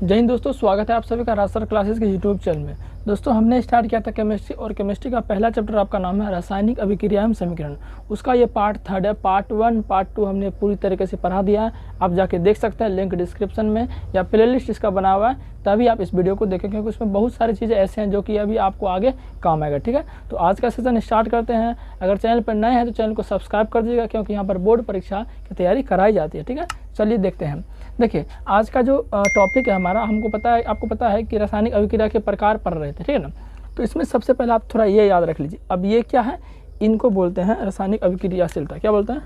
जय हिंद दोस्तों, स्वागत है आप सभी का राज सर क्लासेस के यूट्यूब चैनल में। दोस्तों हमने स्टार्ट किया था केमिस्ट्री, और केमिस्ट्री का पहला चैप्टर आपका नाम है रासायनिक अभिक्रिया एवं समीकरण। उसका ये पार्ट 3 है। पार्ट 1 पार्ट 2 हमने पूरी तरीके से पढ़ा दिया है। आप जाके देख सकते हैं, लिंक डिस्क्रिप्शन में या प्लेलिस्ट इसका बना हुआ है, तभी आप इस वीडियो को देखें, क्योंकि उसमें बहुत सारी चीज़ें ऐसे हैं जो कि अभी आपको आगे काम आएगा। ठीक है, तो आज का सेशन स्टार्ट करते हैं। अगर चैनल पर नए हैं तो चैनल को सब्सक्राइब कर दीजिएगा, क्योंकि यहाँ पर बोर्ड परीक्षा की तैयारी कराई जाती है। ठीक है, चलिए देखते हैं। देखिए आज का जो टॉपिक है हमारा, आपको पता है कि रासायनिक अभिक्रिया के प्रकार पढ़ रहे थे, ठीक है ना। तो इसमें सबसे पहले आप थोड़ा ये याद रख लीजिए। अब ये क्या है, इनको बोलते हैं रासायनिक अभिक्रियाशीलता। क्या बोलते हैं?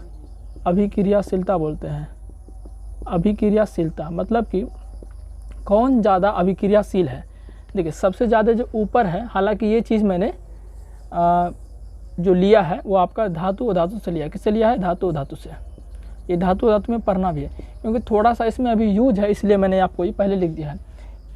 अभिक्रियाशीलता बोलते हैं। अभिक्रियाशीलता मतलब कि कौन ज़्यादा अभिक्रियाशील है। देखिए सबसे ज़्यादा जो ऊपर है, हालांकि ये चीज़ मैंने जो लिया है वो आपका धातु और धातु से लिया। किससे लिया है? धातु और धातु से। ये धातु धातु में पढ़ना भी है, क्योंकि थोड़ा सा इसमें अभी यूज है, इसलिए मैंने आपको ये पहले लिख दिया है।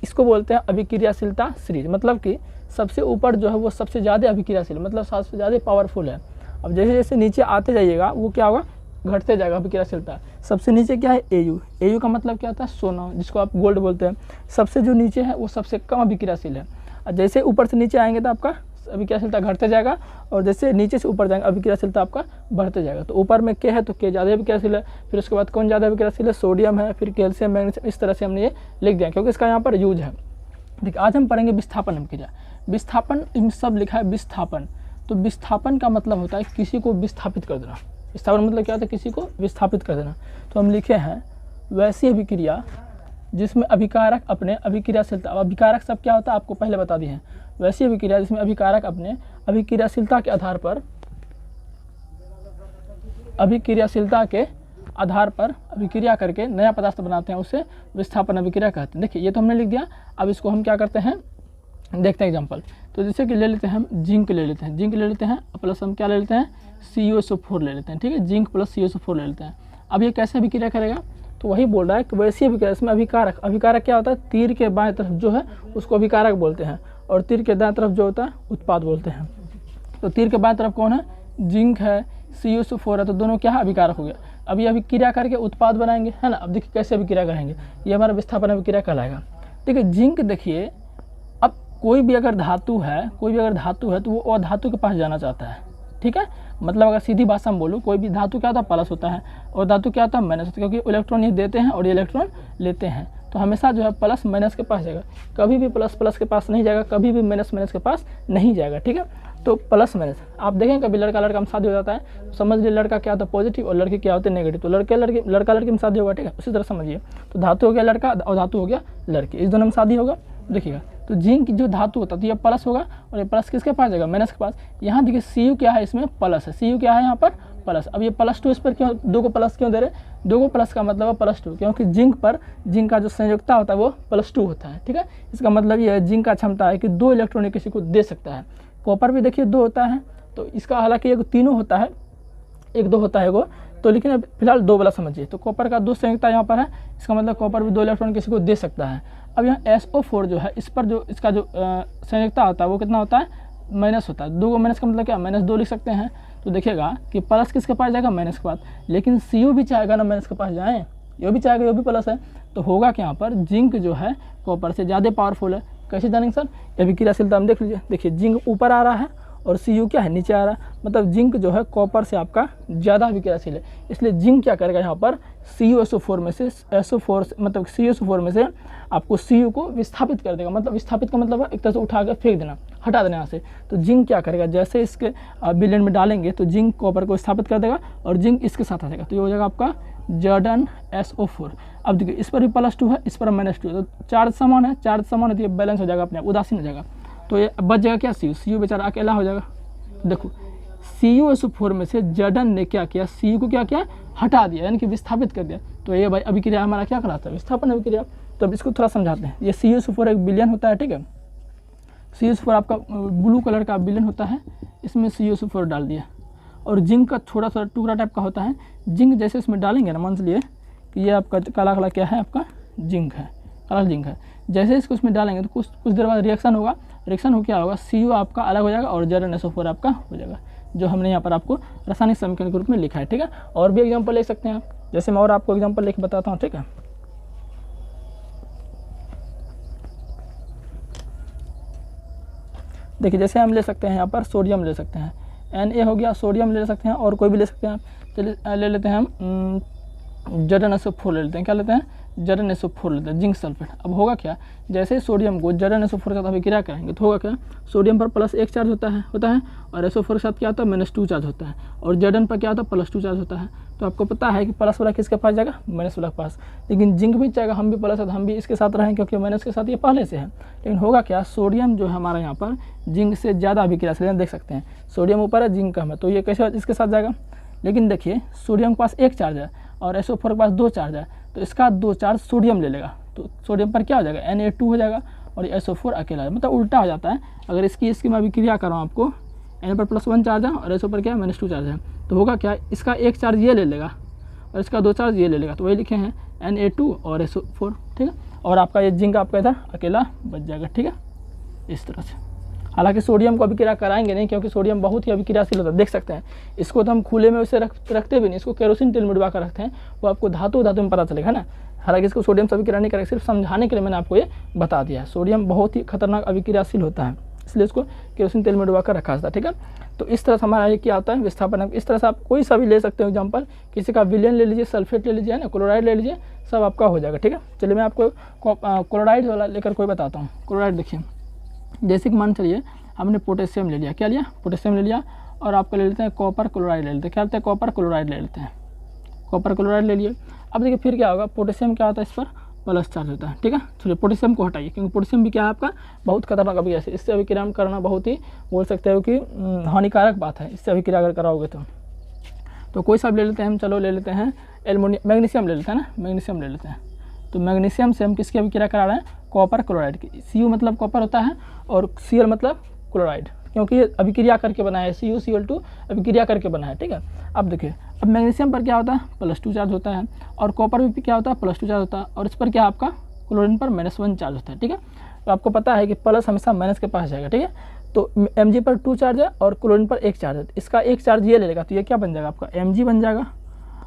इसको बोलते हैं अभिक्रियाशीलता सीरीज, मतलब कि सबसे ऊपर जो है वो सबसे ज़्यादा अभिक्रियाशील, मतलब सबसे ज़्यादा पावरफुल है। अब जैसे जैसे नीचे आते जाइएगा वो क्या होगा? घटते जाएगा अभिक्रियाशीलता। सबसे नीचे क्या है? AU। AU का मतलब क्या होता है? सोना, जिसको आप गोल्ड बोलते हैं। सबसे जो नीचे है वो सबसे कम अभिक्रियाशील है। और जैसे ऊपर से नीचे आएंगे तो आपका अभिक्रियाशीलता घटते जाएगा, और जैसे नीचे से ऊपर जाएंगे अभिक्रियाशीलता आपका बढ़ते जाएगा। तो ऊपर में K है तो K ज़्यादा अभिक्रियाशील है, फिर उसके बाद कौन ज़्यादा अभिक्रियाशील है? सोडियम है, फिर कैल्शियम, मैग्नीशियम। इस तरह से हमने ये लिख दिया, क्योंकि इसका यहाँ पर यूज है। देखिए आज हम पढ़ेंगे विस्थापन अभिक्रिया। विस्थापन इन सब लिखा है विस्थापन। तो विस्थापन का मतलब होता है किसी को विस्थापित कर देना। विस्थापन मतलब क्या होता है? किसी को विस्थापित कर देना। तो हम लिखे हैं वैसी अभिक्रिया जिसमें अभिकारक अपने अभिक्रियाशीलता। अब अभिकारक सब क्या होता है आपको पहले बता दिए हैं। वैसी अभिक्रिया जिसमें अभिकारक अपने अभिक्रियाशीलता के आधार पर अभिक्रिया करके नया पदार्थ बनाते हैं, उसे विस्थापन अभिक्रिया कहते हैं। देखिए ये तो हमने लिख दिया। अब इसको हम क्या करते हैं, देखते हैं एग्जाम्पल। तो जैसे कि ले लेते हैं हम जिंक ले लेते हैं। जिंक ले लेते हैं प्लस हम क्या ले लेते हैं? CuSO4 ले लेते हैं। ठीक है, जिंक प्लस CuSO4 ले लेते हैं। अब ये कैसे अभिक्रिया करेगा? तो वही बोल रहा है कि वैसी अभिक्रिया इसमें अभिकारक क्या होता है? तीर के बाएं तरफ जो है उसको अभिकारक बोलते हैं, और तीर के दाएं तरफ जो होता है उत्पाद बोलते हैं। तो तीर के बाएं तरफ कौन है? जिंक है, CuSO4 है, तो दोनों क्या है? अभिकारक हो गया। अब ये अभिक्रिया करके उत्पाद बनाएंगे, है ना। अब देखिए कैसे अभिक्रिया करेंगे, ये हमारा विस्थापन अभिक्रिया कहलाएगा। देखिए जिंक, देखिए अब कोई भी अगर धातु है तो वो अधातु के पास जाना चाहता है। ठीक है, मतलब अगर सीधी भाषा में बोलूँ, कोई भी धातु क्या होता है? प्लस होता है, और धातु क्या होता है? माइनस होता है, क्योंकि इलेक्ट्रॉन ये देते हैं और ये इलेक्ट्रॉन लेते हैं। तो हमेशा जो है प्लस माइनस के पास जाएगा, कभी भी प्लस प्लस के पास नहीं जाएगा, कभी भी माइनस माइनस के पास नहीं जाएगा। ठीक है, तो प्लस माइनस आप देखें, कभी लड़का लड़का में शादी हो जाता है, तो समझ लीजिए लड़का क्या होता है? पॉजिटिव, और लड़की क्या होते हैं? नेगेटिव। तो लड़का लड़की में शादी होगा। ठीक है, उसी तरह समझिए। तो धातु हो गया लड़का और धातु हो गया लड़की, इस दोनों में शादी होगा। देखिएगा तो जिंक जो धातु होता है तो ये प्लस होगा, और ये प्लस किसके पास जाएगा? माइनस के पास। यहाँ देखिए Cu क्या है? इसमें प्लस है। Cu क्या है यहाँ पर? प्लस। अब ये +2 इस पर क्यों, 2 को प्लस क्यों दे रहे? 2 को प्लस का मतलब है +2, क्योंकि जिंक का जो संयोजकता होता है वो +2 होता है। ठीक है, इसका मतलब ये है जिंक का क्षमता है कि 2 इलेक्ट्रॉन किसी को दे सकता है। कॉपर भी देखिए 2 होता है, तो इसका हालांकि एक 3 होता है, 1-2 होता है वो, तो लेकिन अब फिलहाल 2 वाला समझिए। तो कॉपर का 2 संयोजकता यहाँ पर है, इसका मतलब कॉपर भी 2 इलेक्ट्रॉन किसी को दे सकता है। अब यहाँ SO4 जो है, इस पर जो इसका जो संयोजकता होता है वो कितना होता है? माइनस होता है। 2 को माइनस का मतलब क्या? -2 लिख सकते हैं। तो देखिएगा कि प्लस किसके पास जाएगा? माइनस के पास। लेकिन Cu भी चाहेगा ना माइनस के पास जाए, ये भी चाहेगा, ये भी प्लस है। तो होगा कि यहाँ पर जिंक जो है कॉपर से ज़्यादा पावरफुल है। कैसे जानेंगे सर? अभिक्रियाशीलता में देख लीजिए। देखिए जिंक ऊपर आ रहा है और Cu क्या है? नीचे आ रहा है, मतलब जिंक जो है कॉपर से आपका ज़्यादा अभिक्रियाशील है। इसलिए जिंक क्या करेगा यहाँ पर? CuSO4 में से CuSO4 में से आपको Cu को विस्थापित कर देगा। मतलब विस्थापित का मतलब है एक तरह से उठा कर फेंक देना, हटा देना यहाँ से। तो जिंक क्या करेगा? जैसे इसके विलयन में डालेंगे तो जिंक कॉपर को विस्थापित कर देगा, और जिंक इसके साथ आ जाएगा, तो ये हो जाएगा आपका ZnSO4। अब देखिए इस पर भी +2 है, इस पर -2, तो चार्ज समान है, तो ये बैलेंस हो जाएगा, अपने आप उदासीन हो जाएगा। तो ये बच जाएगा क्या? Cu बेचारा अकेला हो जाएगा। देखो CuSO4 में से Zn ने क्या किया? Cu को क्या किया? हटा दिया, यानी कि विस्थापित कर दिया। तो ये भाई अभिक्रिया हमारा क्या कहलाता है? विस्थापन अभिक्रिया। तो अब इसको थोड़ा समझाते हैं। ये CuSO4 एक विलयन होता है। ठीक है, CuSO4 आपका ब्लू कलर का विलयन होता है, इसमें CuSO4 डाल दिया, और जिंक का थोड़ा सा टुकड़ा टाइप का होता है। जिंक जैसे इसमें डालेंगे ना, मान लीजिए कि ये आपका काला काला क्या है? आपका जिंक है, काला जिंक है। जैसे इसको इसमें डालेंगे तो कुछ देर बाद रिएक्शन होगा। रिएक्शन हो क्या होगा? Cu आपका अलग हो जाएगा और ZnSO4 आपका हो जाएगा, जो हमने यहाँ पर आपको रासायनिक समीकरण के रूप में लिखा है। ठीक है, और भी एग्जाम्पल ले सकते हैं आप, जैसे मैं और आपको एग्जाम्पल लेके बताता हूँ। ठीक है, देखिए जैसे हम ले सकते हैं यहाँ पर सोडियम ले सकते हैं, Na हो गया, सोडियम ले सकते हैं और कोई भी ले सकते हैं। चलिए ले लेते हैं हम Zn-SO4 ले लेते हैं, क्या लेते हैं Zn-SO4 लेते हैं, जिंक सल्फेट। अब होगा क्या, जैसे ही सोडियम को Zn-SO4 के साथ अभिक्रिया करेंगे तो होगा क्या, सोडियम पर +1 चार्ज होता है और SO4 के साथ क्या होता है -2 चार्ज होता है, और Zn पर क्या होता है +2 चार्ज होता है। तो आपको पता है कि प्लस वाला किसके पास जाएगा, माइनस वाला के पास। लेकिन जिंक भी चाहेगा हम भी प्लस है तो हम भी इसके साथ रहें, क्योंकि माइनस के साथ ये पहले से है। लेकिन होगा क्या, सोडियम जो है हमारा यहाँ पर जिंक से ज़्यादा अभिक्रिया से देख सकते हैं, सोडियम ऊपर है जिंक कम है, तो ये कैसे इसके साथ जाएगा। लेकिन देखिए सोडियम के पास 1 चार्ज है और SO4 के पास 2 चार्ज है, तो इसका 2 चार्ज सोडियम ले लेगा, तो सोडियम पर क्या हो जाएगा Na2 हो जाएगा और ये SO4 अकेला है, मतलब उल्टा हो जाता है। अगर इसकी मैं अभिक्रिया कर रहा हूँ आपको, N पर +1 चार्ज है और SO पर क्या है -2 चार्ज है, तो होगा क्या, इसका 1 चार्ज ये ले लेगा और इसका 2 चार्ज ये ले लेगा, तो वही लिखे हैं Na2 और SO4, ठीक है। और आपका ये जिंक आपका इधर अकेला बच जाएगा, ठीक है, इस तरह से। हालांकि सोडियम को अभिक्रिया कराएंगे नहीं, क्योंकि सोडियम बहुत ही अभिक्रियाशील होता है, देख सकते हैं। इसको तो हम खुले में उसे रखते भी नहीं, इसको केरोसिन तेल में डुबा कर रखते हैं, वो आपको धातु में पता चलेगा ना। हालांकि इसको सोडियम से अभिक्रिया नहीं करेगा, सिर्फ समझाने के लिए मैंने आपको ये बता दिया है। सोडियम बहुत ही खतरनाक अभिक्रियाशील होता है, इसलिए इसको केरोसिन तेल में डुबा कर रखा था, ठीक है। तो इस तरह से हमारा ये क्या होता है विस्थापन। इस तरह से आप कोई सा भी ले सकते हो एग्जाम्पल, किसी का विलेन ले लीजिए, सल्फेट ले लीजिए, है ना, क्लोराइड ले लीजिए, सब आपका हो जाएगा, ठीक है। चलिए मैं आपको क्लोराइड वाला लेकर कोई बताता हूँ। क्लोराइड देखिए, जैसे कि मान चलिए हमने पोटेशियम ले लिया, क्या लिया, पोटेशियम ले लिया, और आपको ले लेते हैं कॉपर क्लोराइड ले लेते हैं, क्या लेते हैं, कॉपर क्लोराइड ले लेते हैं, कॉपर क्लोराइड ले लिए। अब देखिए फिर क्या होगा, पोटेशियम क्या होता है, इस पर प्लस चार्ज होता है, ठीक है। चलिए पोटेशियम को हटाइए, क्योंकि पोटेशियम भी क्या है आपका बहुत खतरनाक अभिक्रिया है, इससे अभिक्रिया करना बहुत ही बोल सकते हो कि हानिकारक बात है, इससे अभिक्रिया अगर कराओगे तो कोई सा ले लेते हैं हम, चलो ले लेते हैं एल्युमिनियम, मैग्नीशियम ले लेते हैं ना, मैग्नीशियम ले लेते हैं। तो मैग्नीशियम से हम किसकी अभिक्रिया करा रहे हैं, कॉपर क्लोराइड की। Cu मतलब कॉपर होता है और Cl मतलब क्लोराइड, क्योंकि ये अभिक्रिया करके बना है, CuCl2 अभिक्रिया करके बना है, ठीक है। अब देखिए, अब मैग्नीशियम पर क्या होता है, +2 चार्ज होता है, और कॉपर भी क्या होता है, +2 चार्ज होता है, और इस पर क्या आपका क्लोरीन पर -1 चार्ज होता है, ठीक है। तो आपको पता है कि प्लस हमेशा माइनस के पास जाएगा, ठीक है। तो Mg पर 2 चार्ज है और क्लोरीन पर 1 चार्ज है, इसका 1 चार्ज ये ले लेगा, तो ये क्या बन जाएगा आपका Mg बन जाएगा,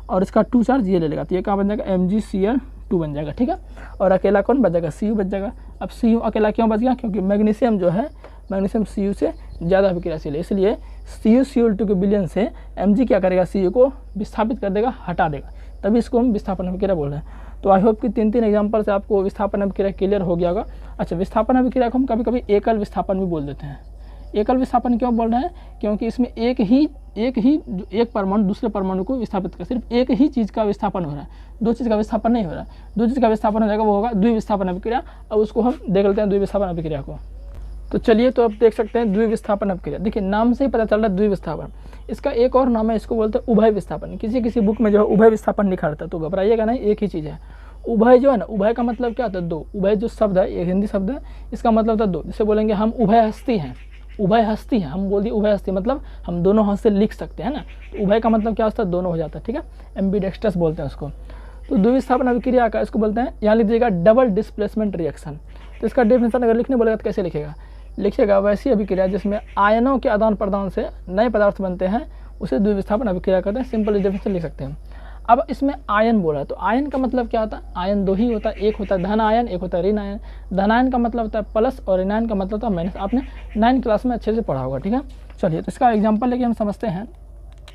और इसका 2 चार्ज ये ले लेगा, तो ये क्या बन जाएगा MgCl2 बन जाएगा, ठीक है। और अकेला कौन बच जाएगा, Cu बच जाएगा। अब Cu अकेला क्यों बच गया, क्योंकि मैग्नीशियम जो है, मैग्नीशियम Cu से ज़्यादा अभिक्रियाशील है, इसलिए CuCl2 के विलयन से Mg क्या करेगा, Cu को विस्थापित कर देगा, हटा देगा, तभी इसको हम विस्थापन अभिक्रिया बोल रहे हैं। तो आई होप कि 3 एग्जाम्पल से आपको विस्थापन अभिक्रिया क्लियर हो गया होगा। अच्छा, विस्थापन अभिक्रिया को हम कभी कभी एकल विस्थापन भी बोल देते हैं। एकल विस्थापन क्यों बोल रहे हैं, क्योंकि इसमें एक परमाणु दूसरे परमाणु को विस्थापित कर, सिर्फ एक ही चीज़ का विस्थापन हो रहा है, 2 चीज़ का विस्थापन नहीं हो रहा है। 2 चीज़ का विस्थापन हो जाएगा, वो होगा द्विविस्थापन अभिक्रिया। अब उसको हम देख लेते हैं द्विविस्थापन अभिक्रिया को। तो चलिए, तो आप देख सकते हैं द्विविस्थापन अभिक्रिया। देखिए नाम से ही पता चल रहा है द्विविस्थापन, इसका एक और नाम है, इसको बोलते हैं उभय विस्थापन। किसी बुक में जो है उभय विस्थापन लिखा रहता है, तो घबराइएगा नहीं, एक ही चीज़ है। उभय जो है ना, उभय का मतलब क्या होता है, 2। उभय जो शब्द है, एक हिंदी शब्द है, इसका मतलब होता है 2। जैसे बोलेंगे हम उभय हस्ती हैं, उभय हस्ती है, हम बोल दिए उभय हस्ती मतलब हम दोनों हाथ से लिख सकते हैं ना, तो उभय का मतलब क्या होता है, दोनों हो जाता है, ठीक है। एम्बीडेक्स्ट्रस बोलते हैं उसको। तो द्विविस्थापन अभिक्रिया का इसको बोलते हैं, यहाँ लिख दीजिएगा डबल डिस्प्लेसमेंट रिएक्शन। तो इसका डेफिनेशन अगर लिखने बोलेगा तो कैसे लिखेगा, लिखिएगा वैसी अभिक्रिया जिसमें आयनों के आदान प्रदान से नए पदार्थ बनते हैं, उसे द्विविस्थापन अभिक्रिया कहते हैं। सिंपल डेफिनेशन लिख सकते हैं। अब इसमें आयन बोला है, तो आयन का मतलब क्या होता है, आयन 2 ही होता है, एक होता है धन आयन, एक होता है ऋण आयन। धन आयन का मतलब होता है प्लस और ऋण आयन का मतलब होता है माइनस। आपने 9th क्लास में अच्छे से पढ़ा होगा, ठीक है। चलिए, तो इसका एग्जांपल लेके हम समझते हैं।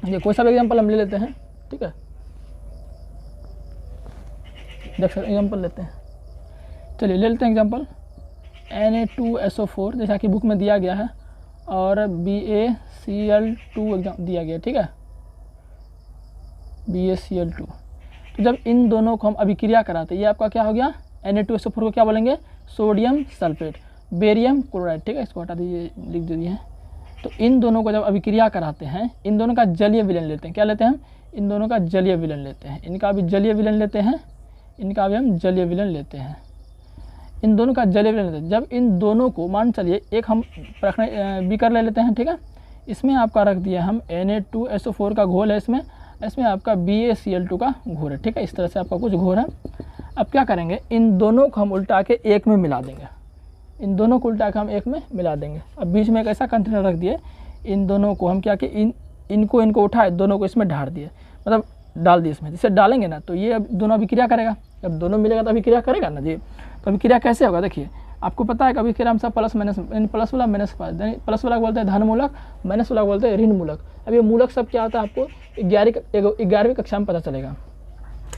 ये कोई सा भी एग्जांपल हम ले लेते हैं, ठीक है, देख सकते एग्जांपल लेते हैं। चलिए ले लेते हैं एग्जांपल, Na2SO4 जैसा कि बुक में दिया गया है, और BaCl2 दिया गया, ठीक है, BaCl2। तो जब इन दोनों को हम अभिक्रिया कराते हैं, ये आपका क्या हो गया, Na2SO4 को क्या बोलेंगे, सोडियम सल्फेट, बेरियम क्लोराइड, ठीक है, इसको हटा दीजिए, लिख दीजिए। तो इन दोनों को जब अभिक्रिया कराते हैं, इन दोनों का जलीय विलयन लेते हैं, क्या लेते हैं हम, इन दोनों का जलीय विलयन लेते हैं, इनका भी जलीय विलयन लेते हैं, इनका भी हम जलीय विलयन लेते हैं, इन दोनों का जलीय विलयन लेते हैं। जब इन दोनों को मान चलिए एक हम बीकर ले लेते हैं, ठीक है, इसमें आपका रख दिया हम Na2SO4 का घोल है, इसमें आपका BaCl2 का घोर है, ठीक है, इस तरह से आपका कुछ घोर है। अब क्या करेंगे, इन दोनों को हम उल्टा के एक में मिला देंगे, इन दोनों को उल्टा के हम एक में मिला देंगे। अब बीच में एक ऐसा कंटेनर रख दिए, इन दोनों को हम क्या कि इनको उठाए, दोनों को इसमें ढाल दिए, मतलब डाल दिए इसमें। जिसे डालेंगे ना तो ये अब दोनों अभिक्रिया करेगा, जब दोनों मिलेगा तो अभिक्रिया करेगा ना जी। तो अभिक्रिया कैसे होगा, देखिए आपको पता है कभी अभिक्रिया में सब प्लस माइनस, प्लस वाला माइनस, प्लस वाला बोलते हैं धन मूलक, माइनस वाला बोलते हैं ऋण मूलक। अब ये मूलक सब क्या होता है आपको 11वीं कक्षा में पता चलेगा।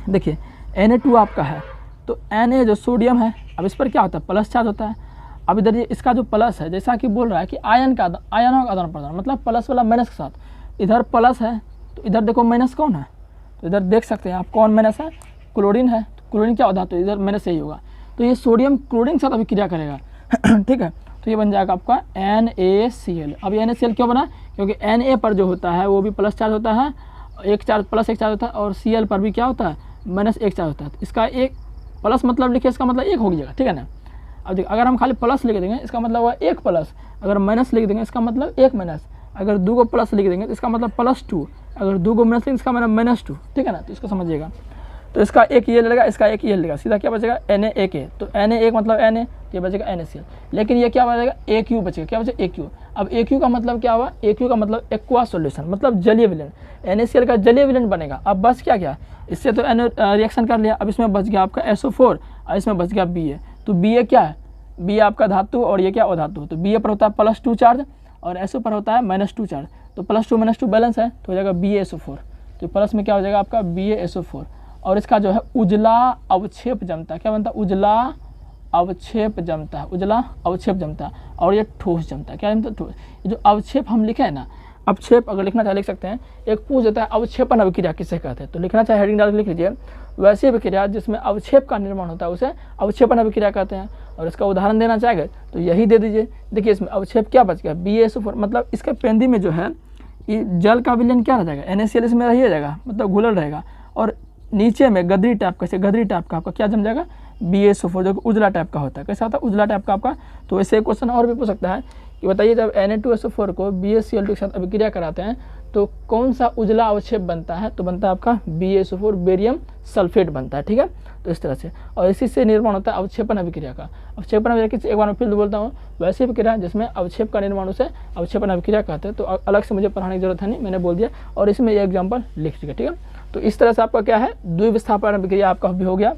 देखिए Na2 आपका है, तो Na जो सोडियम है, अब इस पर क्या होता है प्लस चार्ज होता है। अब इधर ये इसका जो प्लस है, जैसा कि बोल रहा है कि आयनों का आदान प्रदान, मतलब प्लस वाला माइनस के साथ, इधर प्लस है तो इधर देखो माइनस कौन है, तो इधर देख सकते हैं आप कौन माइनस है, क्लोरीन है। तो क्लोरीन क्या होता है, तो इधर माइनस यही होगा, तो ये सोडियम क्लोरीन के साथ अभिक्रिया करेगा ठीक है। तो ये बन जाएगा आपका NaCl। अब ये NaCl क्यों बना, क्योंकि Na पर जो होता है वो भी प्लस चार्ज होता है, एक चार्ज प्लस एक चार्ज होता है, और Cl पर भी क्या होता है माइनस एक चार्ज होता है। तो इसका एक प्लस मतलब लिखिए, इसका मतलब एक हो जाएगा, ठीक है ना। अब देखिए अगर हम खाली प्लस लिख देंगे इसका मतलब हुआ एक प्लस, अगर माइनस लिख देंगे इसका मतलब एक माइनस, अगर 2 को प्लस लिख देंगे तो इसका मतलब +2, अगर 2 को माइनस लिखेंगे इसका मतलब -2, ठीक है ना। तो इसको समझिएगा, तो इसका एक ये लगेगा, इसका एक ये लगेगा, सीधा क्या बचेगा Na1 तो Na1 मतलब Na, ये बचेगा NaCl। लेकिन ये क्या बचेगा AQ बचेगा, क्या बचेगा AQ। अब AQ का मतलब क्या हुआ, AQ का मतलब एक्वा सॉल्यूशन, मतलब जलीय विलयन, NaCl का जलीय विलयन बनेगा। अब बस क्या क्या, इससे तो रिएक्शन कर लिया, अब इसमें बच गया आपका SO4 और इसमें बच गया Ba। तो Ba क्या है, Ba आपका धातु और ये क्या अधातु। तो Ba पर होता है +2 चार्ज और SO पर होता है -2 चार्ज, तो +2 -2 बैलेंस है तो हो जाएगा BaSO4। तो प्लस में क्या हो जाएगा आपका BaSO4, और इसका जो है उजला अवक्षेप जमता है, क्या बनता है उजला अवक्षेप जमता है, उजला अवक्षेप जमता है, और ये ठोस जमता है, क्या जमता है ठोस। ये जो अवक्षेप हम लिखे हैं ना, अवक्षेप अगर लिखना चाहे लिख सकते हैं। एक पूछ देता है अवक्षेपण अभिक्रिया किसे कहते हैं, तो लिखना चाहे हेडिंग डाल के लिख लीजिए, वैसी अभिक्रिया जिसमें अवक्षेप का निर्माण होता है उसे अवक्षेपण अभिक्रिया कहते हैं। और इसका उदाहरण देना चाहेंगे तो यही दे दीजिए। देखिए इसमें अवक्षेप क्या बच गया BaSO4, मतलब इसके पेंदी में जो है ये जल का विलयन क्या रह जाएगा NaCl इसमें रह जाएगा, मतलब घुलल रहेगा, और नीचे में गदरी टाइप, कैसे गदरी टाइप का आपका क्या जम जाएगा BaSO4, जो उजला टाइप का होता है। कैसा होता है उजला टाइप का आपका। तो ऐसे क्वेश्चन और भी पूछ सकता है कि बताइए जब Na2SO4 को BaCl2 के साथ अभिक्रिया कराते हैं तो कौन सा उजला अवक्षेप बनता है, तो बनता है आपका BaSO4 बेरियम सल्फेट बनता है, ठीक है। तो इस तरह से, और इसी से निर्माण होता है अवक्षेपण अभिक्रिया का। अवक्षेपण अभिक्रिया एक बार मैं फिर बोलता हूँ, वैसी अभिक्रिया जिसमें अवक्षेप का निर्माण उसे अवक्षेपण अभिक्रिया कहते हैं। तो अलग से मुझे पढ़ाने की जरूरत है नहीं, मैंने बोल दिया, और इसमें ये एग्जाम्पल लिख दीजिएगा, ठीक है। तो इस तरह से आपका क्या है द्विविस्थापन अभिक्रिया आपका भी हो गया।